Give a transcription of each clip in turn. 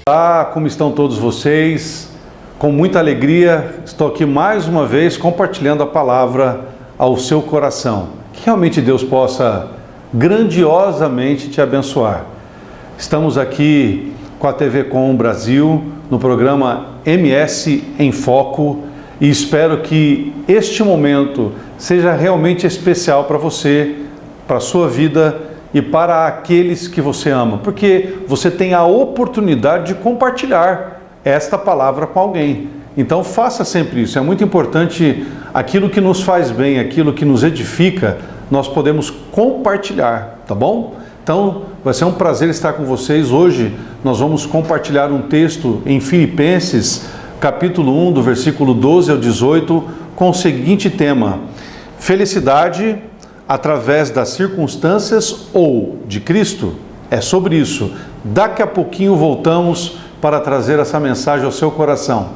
Olá, como estão todos vocês? Com muita alegria, estou aqui mais uma vez compartilhando a palavra ao seu coração. Que realmente Deus possa grandiosamente te abençoar. Estamos aqui com a TV Com Brasil, no programa MS em Foco, e espero que este momento seja realmente especial para você, para a sua vida e para aqueles que você ama, porque você tem a oportunidade de compartilhar esta palavra com alguém. Então faça sempre isso, é muito importante. Aquilo que nos faz bem, aquilo que nos edifica, nós podemos compartilhar, tá bom? Então vai ser um prazer estar com vocês. Hoje nós vamos compartilhar um texto em Filipenses, capítulo 1, do versículo 12 ao 18, com o seguinte tema: felicidade através das circunstâncias ou de Cristo? É sobre isso. Daqui a pouquinho voltamos para trazer essa mensagem ao seu coração.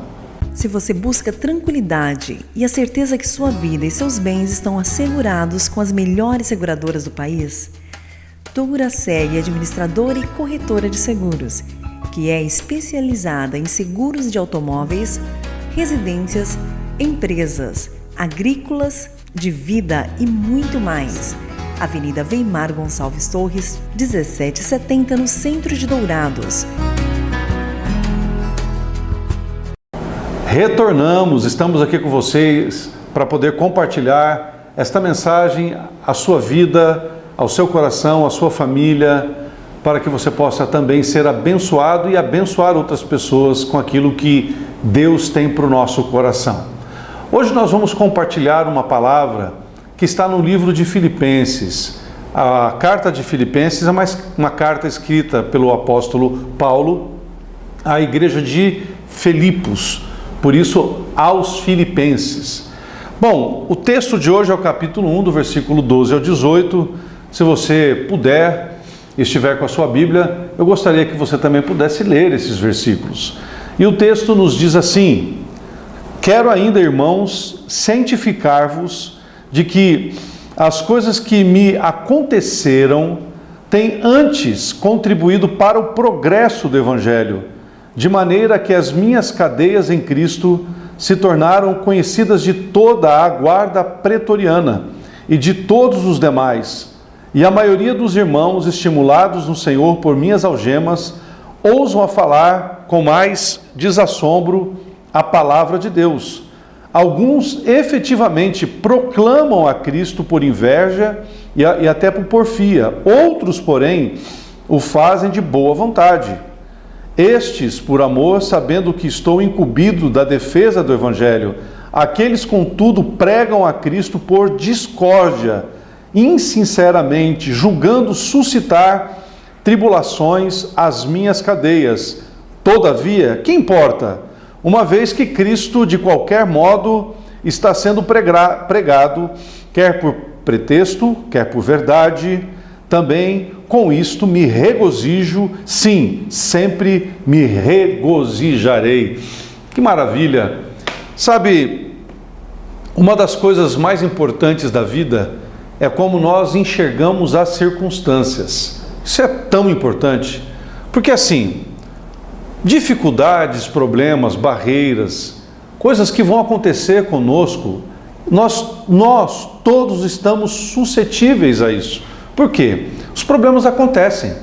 Se você busca tranquilidade e a certeza que sua vida e seus bens estão assegurados com as melhores seguradoras do país, Duracell é administradora e corretora de seguros, que é especializada em seguros de automóveis, residências, empresas, agrícolas, de vida e muito mais. Avenida Weimar Gonçalves Torres, 1770, no centro de Dourados. Retornamos, estamos aqui com vocês para poder compartilhar esta mensagem à sua vida, ao seu coração, à sua família, para que você possa também ser abençoado e abençoar outras pessoas com aquilo que Deus tem para o nosso coração. Hoje nós vamos compartilhar uma palavra que está no livro de Filipenses. A carta de Filipenses é uma carta escrita pelo apóstolo Paulo à igreja de Filipos, por isso aos filipenses. Bom, o texto de hoje é o capítulo 1, do versículo 12 ao 18. Se você puder e estiver com a sua Bíblia, eu gostaria que você também pudesse ler esses versículos. E o texto nos diz assim: quero ainda, irmãos, cientificar-vos de que as coisas que me aconteceram têm antes contribuído para o progresso do Evangelho, de maneira que as minhas cadeias em Cristo se tornaram conhecidas de toda a guarda pretoriana e de todos os demais. E a maioria dos irmãos, estimulados no Senhor por minhas algemas, ousam a falar com mais desassombro a palavra de Deus. Alguns efetivamente proclamam a Cristo por inveja e até por porfia. Outros, porém, o fazem de boa vontade. Estes, por amor, sabendo que estou incumbido da defesa do Evangelho. Aqueles, contudo, pregam a Cristo por discórdia, insinceramente, julgando suscitar tribulações às minhas cadeias. Todavia, que importa? Uma vez que Cristo, de qualquer modo, está sendo pregado, quer por pretexto, quer por verdade, também com isto me regozijo, sim, sempre me regozijarei. Que maravilha! Sabe, uma das coisas mais importantes da vida é como nós enxergamos as circunstâncias. Isso é tão importante, porque assim, dificuldades, problemas, barreiras, coisas que vão acontecer conosco, nós todos estamos suscetíveis a isso. Por quê? Os problemas acontecem,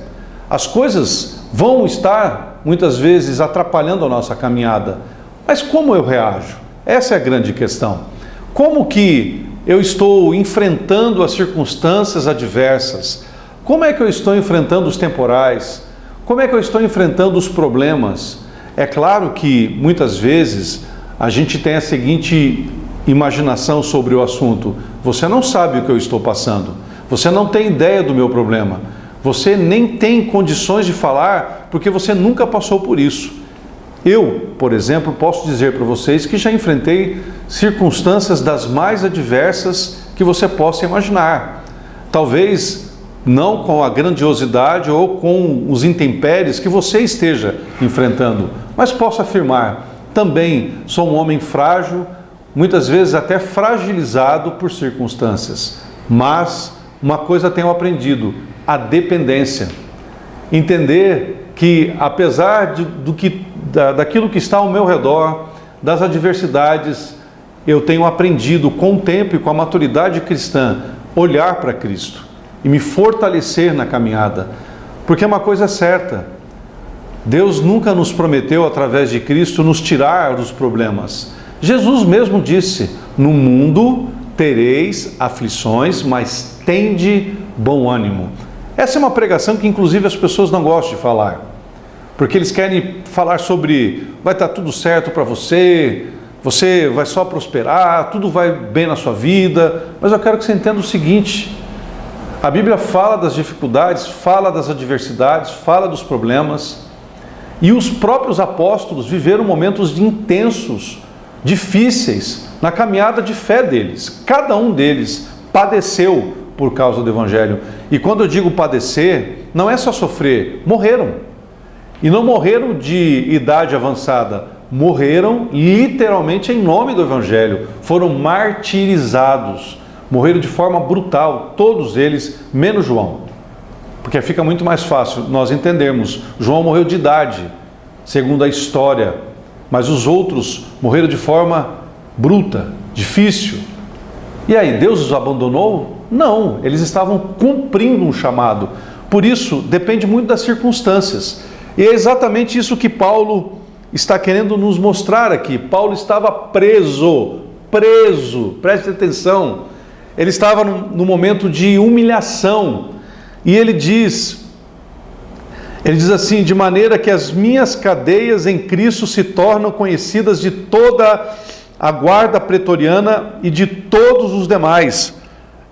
as coisas vão estar muitas vezes atrapalhando a nossa caminhada, mas como eu reajo? Essa é a grande questão. Como que eu estou enfrentando as circunstâncias adversas? Como é que eu estou enfrentando os temporais? Como é que eu estou enfrentando os problemas? É claro que muitas vezes a gente tem a seguinte imaginação sobre o assunto: você não sabe o que eu estou passando, você não tem ideia do meu problema, você nem tem condições de falar porque você nunca passou por isso. Eu, por exemplo, posso dizer para vocês que já enfrentei circunstâncias das mais adversas que você possa imaginar. Talvez não com a grandiosidade ou com os intempéries que você esteja enfrentando, mas posso afirmar, também sou um homem frágil, muitas vezes até fragilizado por circunstâncias. Mas uma coisa tenho aprendido: a dependência. Entender que apesar daquilo que está ao meu redor, das adversidades, eu tenho aprendido com o tempo e com a maturidade cristã, olhar para Cristo e me fortalecer na caminhada. Porque é uma coisa certa, Deus nunca nos prometeu, através de Cristo, nos tirar dos problemas. Jesus mesmo disse: no mundo tereis aflições, mas tende bom ânimo. Essa é uma pregação que inclusive as pessoas não gostam de falar, porque eles querem falar sobre vai estar tudo certo para você, você vai só prosperar, tudo vai bem na sua vida. Mas eu quero que você entenda o seguinte: a Bíblia fala das dificuldades, fala das adversidades, fala dos problemas, e os próprios apóstolos viveram momentos intensos, difíceis, na caminhada de fé deles. Cada um deles padeceu por causa do Evangelho. E quando eu digo padecer, não é só sofrer, morreram. E não morreram de idade avançada, morreram literalmente em nome do Evangelho. Foram martirizados, morreram de forma brutal, todos eles, menos João. Porque fica muito mais fácil nós entendermos. João morreu de idade, segundo a história, mas os outros morreram de forma bruta, difícil. E aí, Deus os abandonou? Não, eles estavam cumprindo um chamado. Por isso, depende muito das circunstâncias. E é exatamente isso que Paulo está querendo nos mostrar aqui. Paulo estava preso, preste atenção. Ele estava num momento de humilhação. E ele diz assim: de maneira que as minhas cadeias em Cristo se tornam conhecidas de toda a guarda pretoriana e de todos os demais.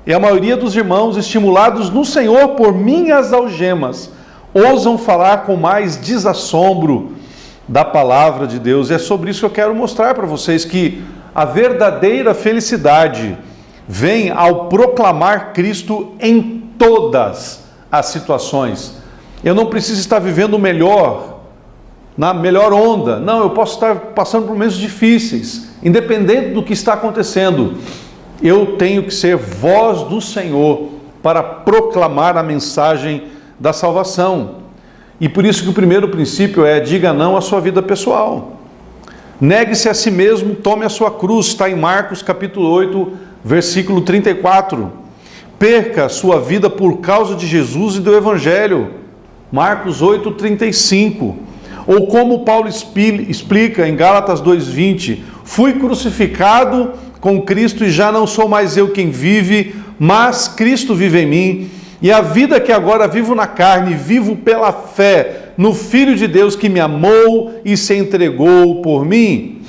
E a maioria dos irmãos, estimulados no Senhor por minhas algemas, ousam falar com mais desassombro da palavra de Deus. E é sobre isso que eu quero mostrar para vocês, que a verdadeira felicidade vem ao proclamar Cristo em todas as situações. Eu não preciso estar vivendo o melhor, na melhor onda. Não, eu posso estar passando por momentos difíceis, independente do que está acontecendo. Eu tenho que ser voz do Senhor para proclamar a mensagem da salvação. E por isso que o primeiro princípio é: diga não à sua vida pessoal. Negue-se a si mesmo, tome a sua cruz. Está em Marcos capítulo 8, versículo 34. Perca a sua vida por causa de Jesus e do Evangelho. Marcos 8, 35. Ou como Paulo explica em Gálatas 2,20: fui crucificado com Cristo e já não sou mais eu quem vive, mas Cristo vive em mim. E a vida que agora vivo na carne, vivo pela fé no Filho de Deus que me amou e se entregou por mim.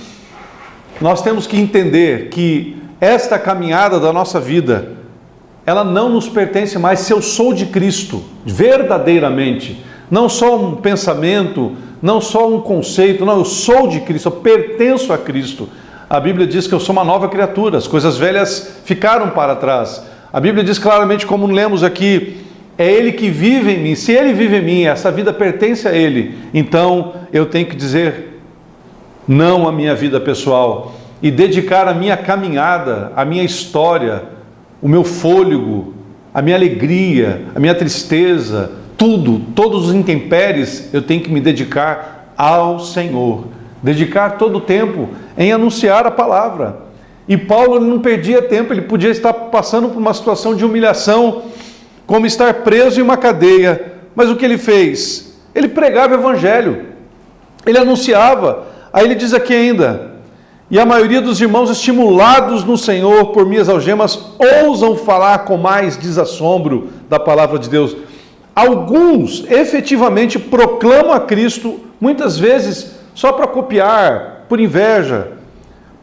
Nós temos que entender que esta caminhada da nossa vida, ela não nos pertence mais. Se eu sou de Cristo, verdadeiramente, não só um pensamento, não só um conceito, não, eu sou de Cristo, eu pertenço a Cristo. A Bíblia diz que eu sou uma nova criatura, as coisas velhas ficaram para trás. A Bíblia diz claramente, como lemos aqui, é Ele que vive em mim. Se Ele vive em mim, essa vida pertence a Ele. Então, eu tenho que dizer não à minha vida pessoal e dedicar a minha caminhada, a minha história, o meu fôlego, a minha alegria, a minha tristeza, tudo, todos os intempéries, eu tenho que me dedicar ao Senhor. Dedicar todo o tempo em anunciar a palavra. E Paulo não perdia tempo, ele podia estar passando por uma situação de humilhação, como estar preso em uma cadeia. Mas o que ele fez? Ele pregava o Evangelho, ele anunciava. Aí ele diz aqui ainda: e a maioria dos irmãos, estimulados no Senhor por minhas algemas, ousam falar com mais desassombro da palavra de Deus. Alguns efetivamente proclamam a Cristo, muitas vezes só para copiar, por inveja.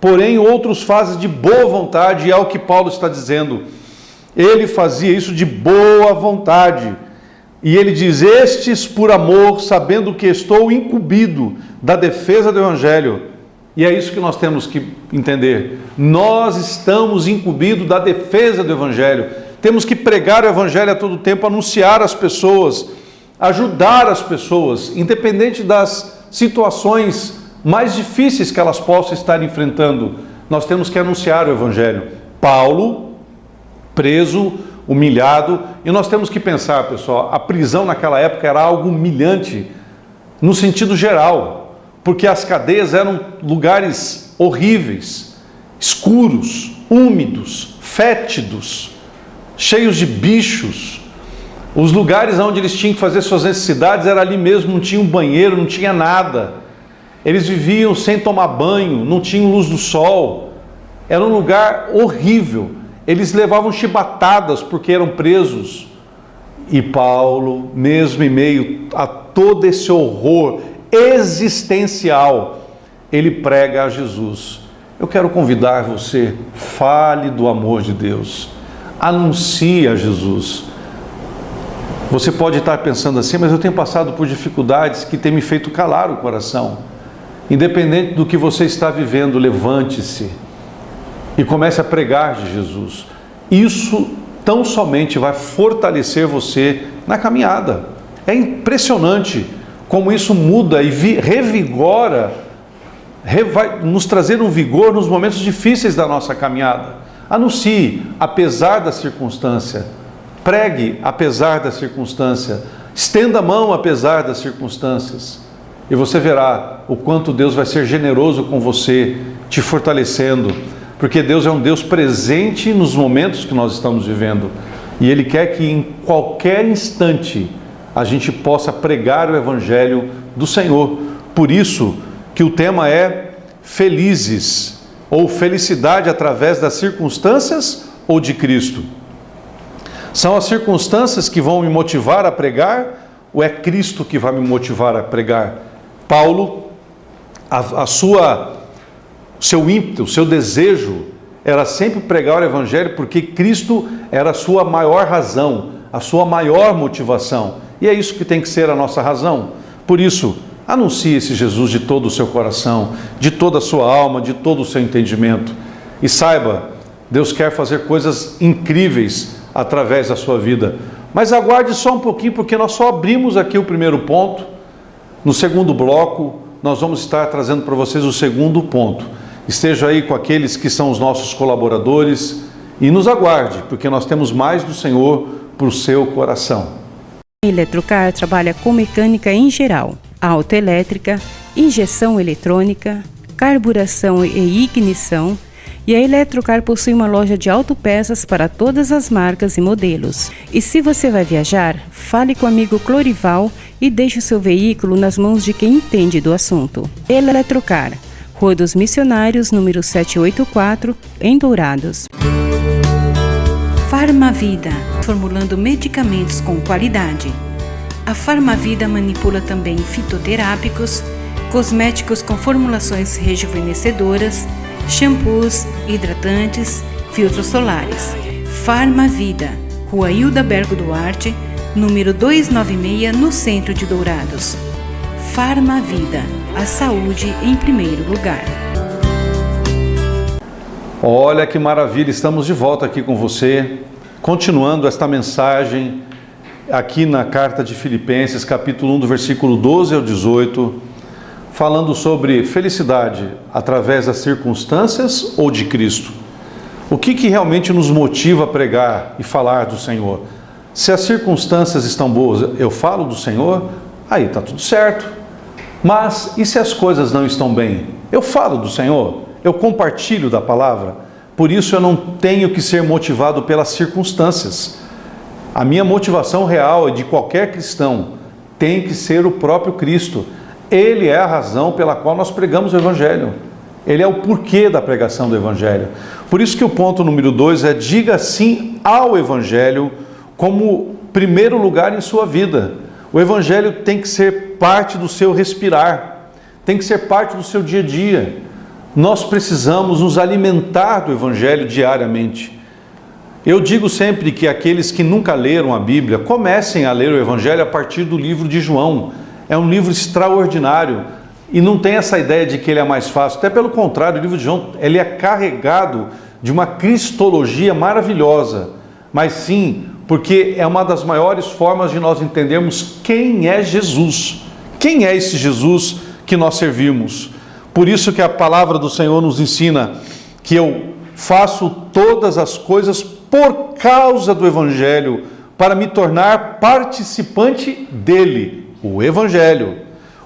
Porém, outros fazem de boa vontade, e é o que Paulo está dizendo. Ele fazia isso de boa vontade. E ele diz: estes por amor, sabendo que estou incumbido da defesa do Evangelho. E é isso que nós temos que entender. Nós estamos incumbidos da defesa do Evangelho. Temos que pregar o Evangelho a todo tempo, anunciar às pessoas, ajudar as pessoas, independente das situações mais difíceis que elas possam estar enfrentando. Nós temos que anunciar o Evangelho. Paulo, preso, humilhado, e nós temos que pensar, pessoal, a prisão naquela época era algo humilhante. no sentido geral, porque as cadeias eram lugares horríveis, escuros, úmidos, fétidos, cheios de bichos. Os lugares onde eles tinham que fazer suas necessidades era ali mesmo, não tinha um banheiro, não tinha nada. Eles viviam sem tomar banho, não tinham luz do sol. Era um lugar horrível. Eles levavam chibatadas porque eram presos. E Paulo, mesmo em meio a todo esse horror existencial, ele prega a Jesus. Eu quero convidar você, fale do amor de Deus, anuncie a Jesus. Você pode estar pensando assim, mas eu tenho passado por dificuldades que têm me feito calar o coração. Independente do que você está vivendo, levante-se e comece a pregar de Jesus. Isso tão somente vai fortalecer você na caminhada. É impressionante como isso muda e revigora, vai nos trazer um vigor nos momentos difíceis da nossa caminhada. Anuncie, apesar da circunstância. Pregue, apesar da circunstância. Estenda a mão, apesar das circunstâncias. E você verá o quanto Deus vai ser generoso com você, te fortalecendo. Porque Deus é um Deus presente nos momentos que nós estamos vivendo. E Ele quer que em qualquer instante a gente possa pregar o Evangelho do Senhor. Por isso que o tema é felizes, ou felicidade através das circunstâncias ou de Cristo. São as circunstâncias que vão me motivar a pregar, ou é Cristo que vai me motivar a pregar? Paulo, seu ímpeto, o seu desejo era sempre pregar o Evangelho, porque Cristo era a sua maior razão, a sua maior motivação. E é isso que tem que ser a nossa razão. Por isso, anuncie esse Jesus de todo o seu coração, de toda a sua alma, de todo o seu entendimento. E saiba, Deus quer fazer coisas incríveis através da sua vida. Mas aguarde só um pouquinho, porque nós só abrimos aqui o primeiro ponto. No segundo bloco, nós vamos estar trazendo para vocês o segundo ponto. Esteja aí com aqueles que são os nossos colaboradores e nos aguarde, porque nós temos mais do Senhor para o seu coração. A Eletrocar trabalha com mecânica em geral, autoelétrica, injeção eletrônica, carburação e ignição, e a Eletrocar possui uma loja de autopeças para todas as marcas e modelos. E se você vai viajar, fale com o amigo Clorival e deixe o seu veículo nas mãos de quem entende do assunto. Eletrocar, Rua dos Missionários, número 784, em Dourados. Farmavida, formulando medicamentos com qualidade. A Farmavida manipula também fitoterápicos, cosméticos com formulações rejuvenescedoras, shampoos, hidratantes, filtros solares. Farmavida, Rua Hildabergo Duarte, número 296, no centro de Dourados. Farmavida, a saúde em primeiro lugar. Olha que maravilha, estamos de volta aqui com você, continuando esta mensagem aqui na carta de Filipenses, capítulo 1, do versículo 12 ao 18, falando sobre felicidade através das circunstâncias ou de Cristo. O que realmente nos motiva a pregar e falar do Senhor? Se as circunstâncias estão boas, eu falo do Senhor, aí está tudo certo. Mas e se as coisas não estão bem? Eu falo do Senhor, eu compartilho da palavra. Por isso eu não tenho que ser motivado pelas circunstâncias. A minha motivação real de qualquer cristão tem que ser o próprio Cristo. Ele é a razão pela qual nós pregamos o Evangelho. Ele é o porquê da pregação do Evangelho. Por isso que o ponto número 2 é: diga sim ao Evangelho como primeiro lugar em sua vida. O Evangelho tem que ser parte do seu respirar, tem que ser parte do seu dia a dia. Nós precisamos nos alimentar do Evangelho diariamente. Eu digo sempre que aqueles que nunca leram a Bíblia, comecem a ler o Evangelho a partir do livro de João. É um livro extraordinário e não tem essa ideia de que ele é mais fácil. Até pelo contrário, o livro de João ele é carregado de uma cristologia maravilhosa, mas sim porque é uma das maiores formas de nós entendermos quem é Jesus. Quem é esse Jesus que nós servimos? Por isso que a palavra do Senhor nos ensina que eu faço todas as coisas por causa do Evangelho, para me tornar participante dele, o Evangelho.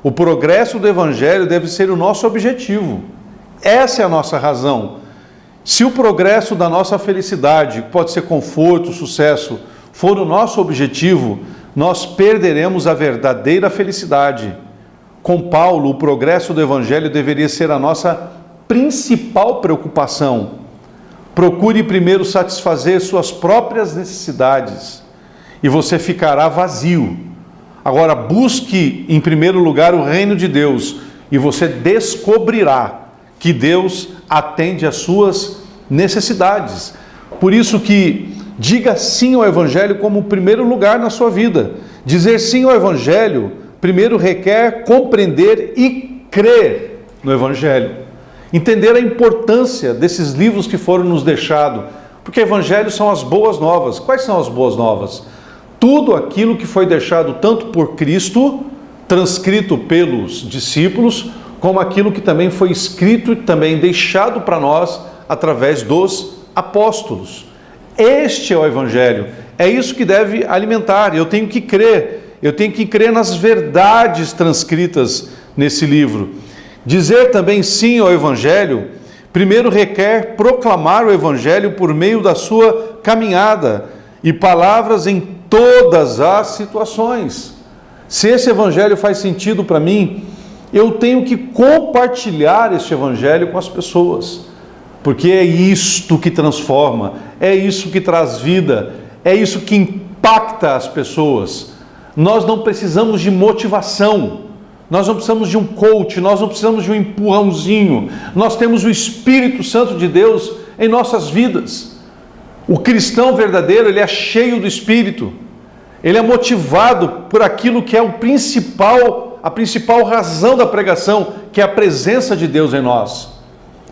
O progresso do Evangelho deve ser o nosso objetivo. Essa é a nossa razão. Se o progresso da nossa felicidade, pode ser conforto, sucesso, for o nosso objetivo, nós perderemos a verdadeira felicidade. Com Paulo, o progresso do Evangelho deveria ser a nossa principal preocupação. Procure primeiro satisfazer suas próprias necessidades e você ficará vazio. Agora busque em primeiro lugar o reino de Deus e você descobrirá que Deus atende às suas necessidades. Por isso que diga sim ao Evangelho como primeiro lugar na sua vida. Dizer sim ao Evangelho primeiro requer compreender e crer no Evangelho. Entender a importância desses livros que foram nos deixados. Porque Evangelhos são as boas novas. Quais são as boas novas? Tudo aquilo que foi deixado tanto por Cristo, transcrito pelos discípulos, como aquilo que também foi escrito e também deixado para nós através dos apóstolos. Este é o Evangelho. É isso que deve alimentar. Eu tenho que crer nas verdades transcritas nesse livro. Dizer também sim ao Evangelho, primeiro requer proclamar o Evangelho por meio da sua caminhada e palavras em todas as situações. Se esse Evangelho faz sentido para mim, eu tenho que compartilhar este Evangelho com as pessoas, porque é isto que transforma, é isso que traz vida, é isso que impacta as pessoas. Nós não precisamos de motivação, nós não precisamos de um coach, nós não precisamos de um empurrãozinho, nós temos o Espírito Santo de Deus em nossas vidas. O cristão verdadeiro, ele é cheio do Espírito, ele é motivado por aquilo que é a principal razão da pregação, que é a presença de Deus em nós.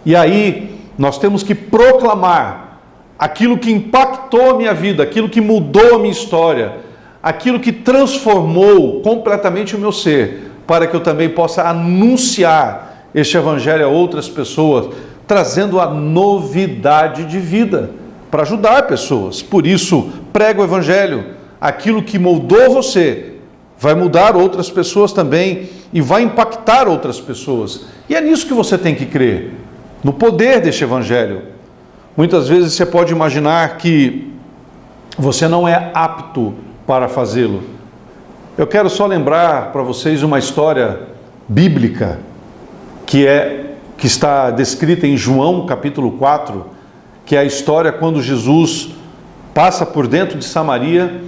E aí, nós temos que proclamar aquilo que impactou a minha vida, aquilo que mudou a minha história, aquilo que transformou completamente o meu ser, para que eu também possa anunciar este Evangelho a outras pessoas, trazendo a novidade de vida, para ajudar pessoas. Por isso, prega o Evangelho. Aquilo que moldou você vai mudar outras pessoas também e vai impactar outras pessoas. E é nisso que você tem que crer, no poder deste Evangelho. Muitas vezes você pode imaginar que você não é apto para fazê-lo. Eu quero só lembrar para vocês uma história bíblica que está descrita em João capítulo 4, que é a história quando Jesus passa por dentro de Samaria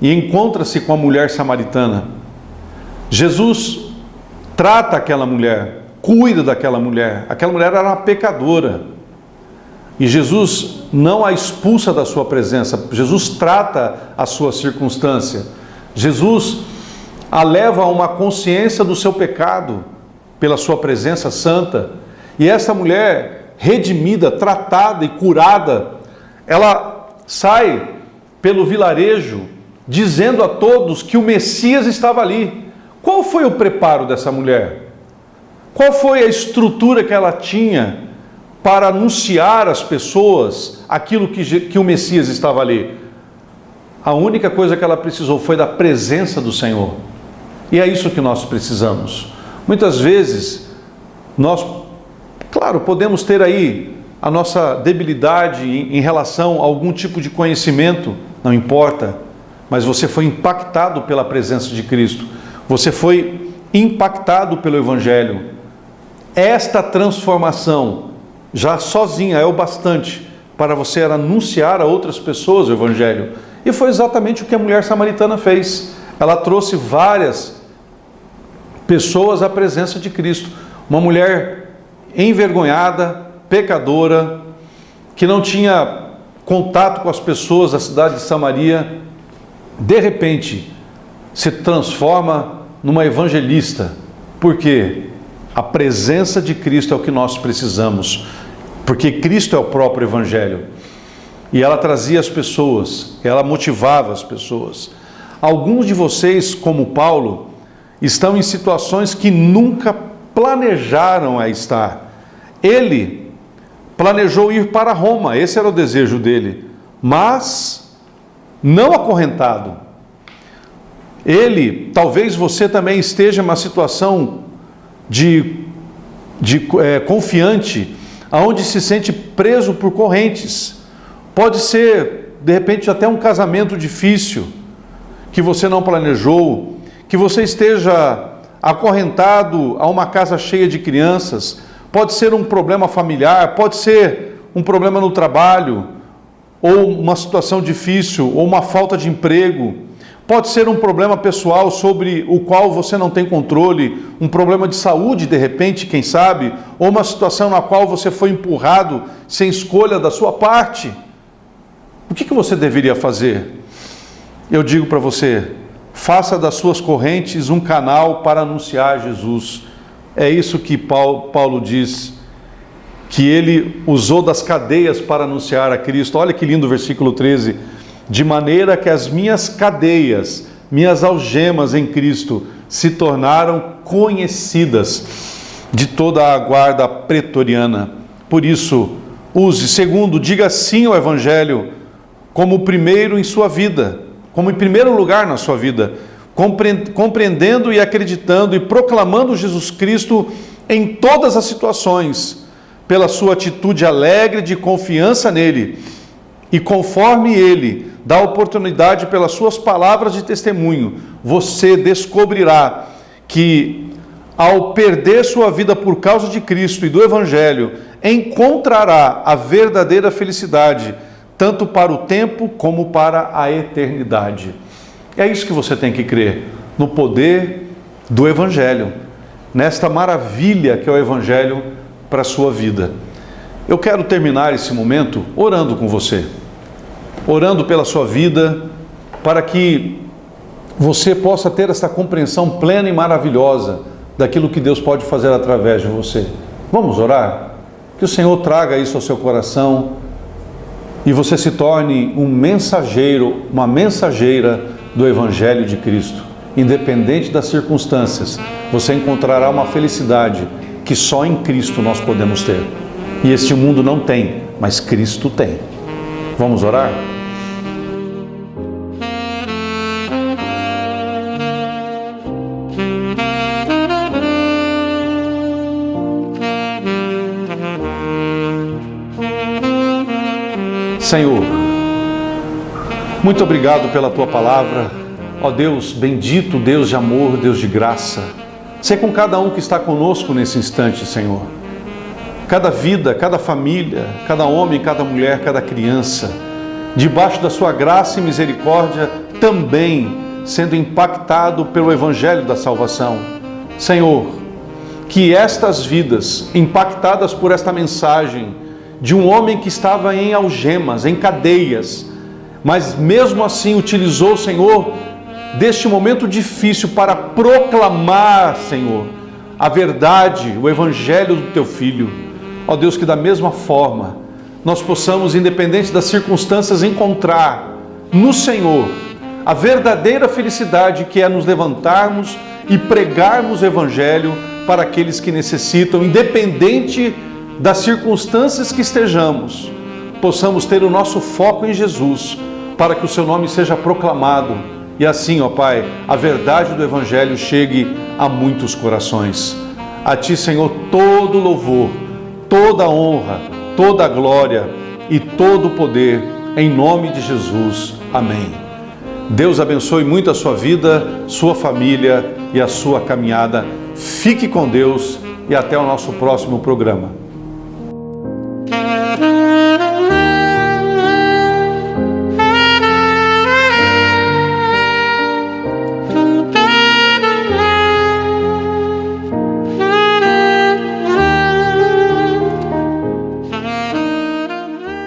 e encontra-se com a mulher samaritana. Jesus trata aquela mulher, cuida daquela mulher. Aquela mulher era uma pecadora. E Jesus não a expulsa da sua presença. Jesus trata a sua circunstância. Jesus a leva a uma consciência do seu pecado pela sua presença santa. E essa mulher redimida, tratada e curada, ela sai pelo vilarejo dizendo a todos que o Messias estava ali. Qual foi o preparo dessa mulher? Qual foi a estrutura que ela tinha para anunciar às pessoas aquilo que o Messias estava ali? A única coisa que ela precisou foi da presença do Senhor. E é isso que nós precisamos. Muitas vezes, nós, claro, podemos ter aí a nossa debilidade em relação a algum tipo de conhecimento, não importa, mas você foi impactado pela presença de Cristo. Você foi impactado pelo Evangelho. Esta transformação, já sozinha, é o bastante para você anunciar a outras pessoas o Evangelho. E foi exatamente o que a mulher samaritana fez. Ela trouxe várias pessoas à presença de Cristo. Uma mulher envergonhada, pecadora, que não tinha contato com as pessoas da cidade de Samaria, de repente se transforma numa evangelista. Por quê? A presença de Cristo é o que nós precisamos, porque Cristo é o próprio Evangelho. E ela trazia as pessoas, ela motivava as pessoas. Alguns de vocês, como Paulo, estão em situações que nunca planejaram a estar. Ele planejou ir para Roma, esse era o desejo dele, mas não acorrentado. Talvez você também esteja em uma situação confiante, aonde se sente preso por correntes. Pode ser, de repente, até um casamento difícil, que você não planejou, que você esteja acorrentado a uma casa cheia de crianças, pode ser um problema familiar, pode ser um problema no trabalho, ou uma situação difícil, ou uma falta de emprego, pode ser um problema pessoal sobre o qual você não tem controle, um problema de saúde, de repente, quem sabe, ou uma situação na qual você foi empurrado sem escolha da sua parte. O que você deveria fazer? Eu digo para você, faça das suas correntes um canal para anunciar Jesus. É isso que Paulo diz, que ele usou das cadeias para anunciar a Cristo. Olha que lindo o versículo 13. De maneira que as minhas cadeias, minhas algemas em Cristo, se tornaram conhecidas de toda a guarda pretoriana. Por isso, use. Segundo, diga sim ao Evangelho como primeiro em sua vida, como em primeiro lugar na sua vida, compreendendo e acreditando e proclamando Jesus Cristo em todas as situações, pela sua atitude alegre de confiança nele, e conforme ele dá oportunidade pelas suas palavras de testemunho, você descobrirá que, ao perder sua vida por causa de Cristo e do Evangelho, encontrará a verdadeira felicidade, tanto para o tempo como para a eternidade. É isso que você tem que crer, no poder do Evangelho, nesta maravilha que é o Evangelho para a sua vida. Eu quero terminar esse momento orando com você, orando pela sua vida, para que você possa ter essa compreensão plena e maravilhosa daquilo que Deus pode fazer através de você. Vamos orar? Que o Senhor traga isso ao seu coração e você se torne um mensageiro, uma mensageira do Evangelho de Cristo. Independente das circunstâncias, você encontrará uma felicidade que só em Cristo nós podemos ter. E este mundo não tem, mas Cristo tem. Vamos orar? Senhor, muito obrigado pela Tua palavra. Ó Deus, bendito Deus de amor, Deus de graça. Sê com cada um que está conosco nesse instante, Senhor. Cada vida, cada família, cada homem, cada mulher, cada criança, debaixo da Sua graça e misericórdia, também sendo impactado pelo Evangelho da salvação. Senhor, que estas vidas, impactadas por esta mensagem, de um homem que estava em algemas, em cadeias, mas mesmo assim utilizou, Senhor, deste momento difícil para proclamar, Senhor, a verdade, o Evangelho do Teu Filho. Ó Deus, que da mesma forma nós possamos, independente das circunstâncias, encontrar no Senhor a verdadeira felicidade, que é nos levantarmos e pregarmos o Evangelho para aqueles que necessitam, independente das circunstâncias que estejamos, possamos ter o nosso foco em Jesus, para que o Seu nome seja proclamado e assim, ó Pai, a verdade do Evangelho chegue a muitos corações. A Ti, Senhor, todo louvor, toda honra, toda glória e todo poder, em nome de Jesus. Amém. Deus abençoe muito a sua vida, sua família e a sua caminhada. Fique com Deus e até o nosso próximo programa.